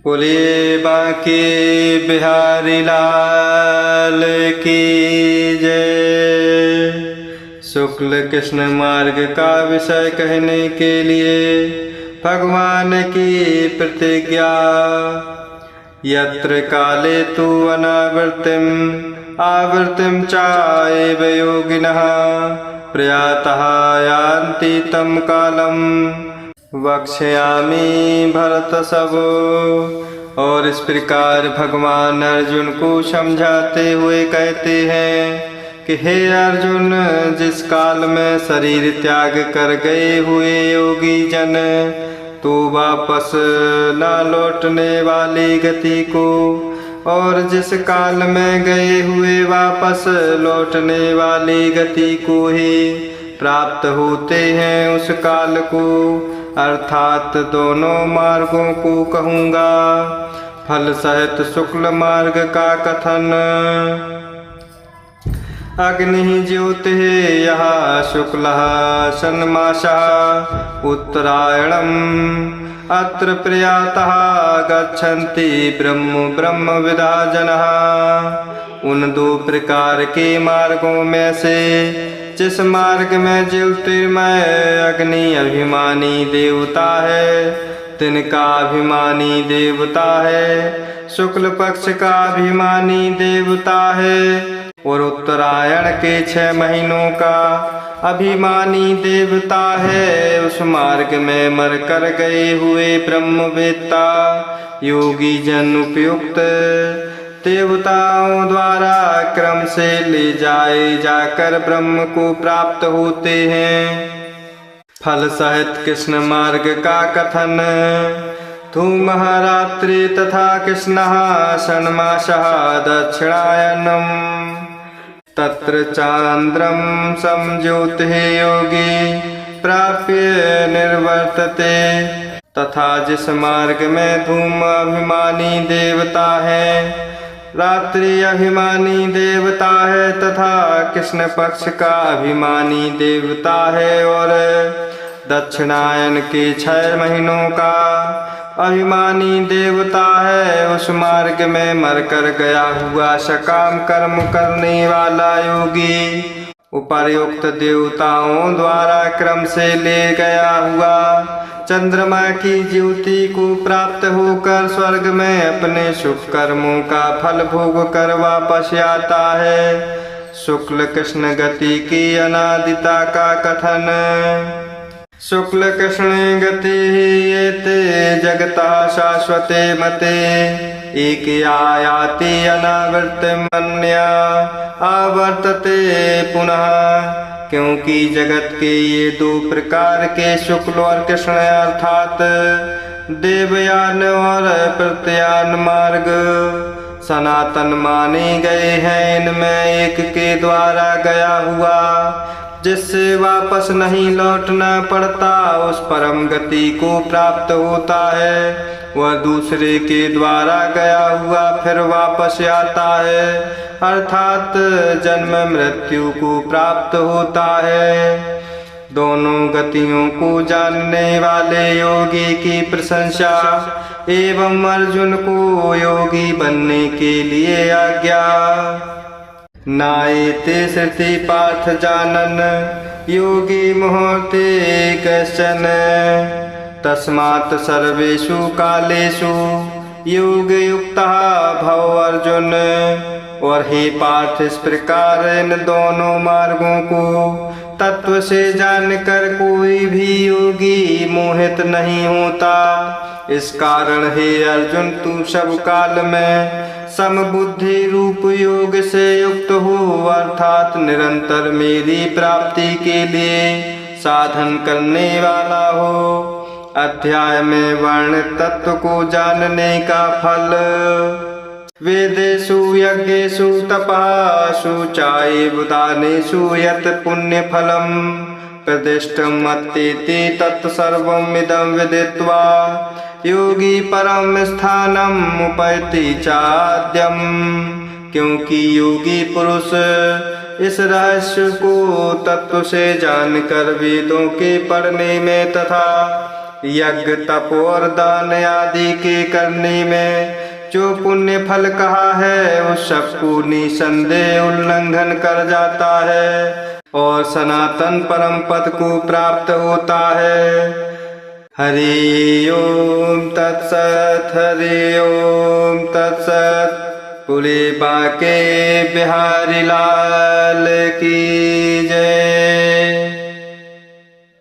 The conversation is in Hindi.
बोलिए बांके बिहारी लाल की जय। शुक्ल कृष्ण मार्ग का विषय कहने के लिए भगवान की प्रतिज्ञा। यत्र काले तु अनावृत्तिम आवृत्तिम चाएव योगिनः प्रयातः यान्ति तं कालम वक्ष्यामि भरत सब। और इस प्रकार भगवान अर्जुन को समझाते हुए कहते हैं कि हे अर्जुन, जिस काल में शरीर त्याग कर गए हुए योगी जन तो वापस न लौटने वाली गति को, और जिस काल में गए हुए वापस लौटने वाली गति को ही प्राप्त होते हैं, उस काल को अर्थात दोनों मार्गों को कहूँगा। फल सहित शुक्ल मार्ग का कथन। अग्नि ज्योति यः शुक्लः षण्मासः उत्तरायणम् अत्र प्रयातः गच्छन्ति ब्रह्मविदा जनः। उन दो प्रकार के मार्गों में से जिस मार्ग में ज्योतिर्मय अग्नि अभिमानी देवता है, तिनका अभिमानी देवता है, शुक्ल पक्ष का अभिमानी देवता है, और उत्तरायण के 6 महीनों का अभिमानी देवता है। उस मार्ग में मर कर गए हुए ब्रह्मवेत्ता योगी जन उपयुक्त देवताओं द्वारा क्रम से ले जाए जाकर ब्रह्म को प्राप्त होते हैं। फल सहित कृष्ण मार्ग का कथन। धूमः रात्रि तथा कृष्णः षण्मासः दक्षिणायनम् तत्र चांद्रम समज्योतिः योगी प्राप्य निर्वर्तते। तथा जिस मार्ग में धूम अभिमानी देवता है, रात्रि अभिमानी देवता है तथा कृष्ण पक्ष का अभिमानी देवता है, और दक्षिणायन के 6 महीनों का अभिमानी देवता है, उस मार्ग में मरकर गया हुआ सकाम कर्म करने वाला योगी उपर्युक्त देवताओं द्वारा क्रम से ले गया हुआ चंद्रमा की ज्योति को प्राप्त होकर स्वर्ग में अपने शुभ कर्मों का फल भोग कर वापस आता है। शुक्ल कृष्ण गति की अनादिता का कथन। शुक्ल कृष्ण गति एते जगतः शाश्वते मते एक आयाति अनावर्तिम अन्या आवर्तते पुनः। क्योंकि जगत के ये 2 प्रकार के शुक्ल और कृष्ण अर्थात देवयान और प्रत्यान मार्ग सनातन माने गए हैं। इनमें एक के द्वारा गया हुआ जिससे वापस नहीं लौटना पड़ता उस परम गति को प्राप्त होता है, वह दूसरे के द्वारा गया हुआ फिर वापस आता है, अर्थात जन्म मृत्यु को प्राप्त होता है। दोनों गतियों को जानने वाले योगी की प्रशंसा एवं अर्जुन को योगी बनने के लिए आज्ञा। नायते श्रुति पार्थ जानन योगी मुहूर्ते कश्चन तस्मात् सर्वेषु कालेषु योग युक्तः भव अर्जुन। और हे पार्थ, इस प्रकार इन दोनों मार्गों को तत्व से जानकर कोई भी योगी मोहित नहीं होता। इस कारण हे अर्जुन, तू सब काल में समबुद्धि रूप योग से युक्त हो, अर्थात निरंतर मेरी प्राप्ति के लिए साधन करने वाला हो। अध्याय में वर्ण तत्व को जानने का फल। वेदेषु यज्ञेषु तपःसु चाैव दानेषु यत् पुण्य फलम् प्रदिष्टम् अत्तेति तत्सर्वम् इदं विदित्वा योगी परम स्थानम् उपैति चाद्यम्। क्योंकि योगी पुरुष इस रहस्य को तत्व से जानकर वेदों के पढ़ने में तथा यज्ञ तप और दान आदि के करने में जो पुण्य फल कहा है उस सबको निसंदेह उल्लंघन कर जाता है और सनातन परम पद को प्राप्त होता है। हरि ओम तत्सत, हरि ओम तत्सत। बोले बांके बिहारी लाल की जय।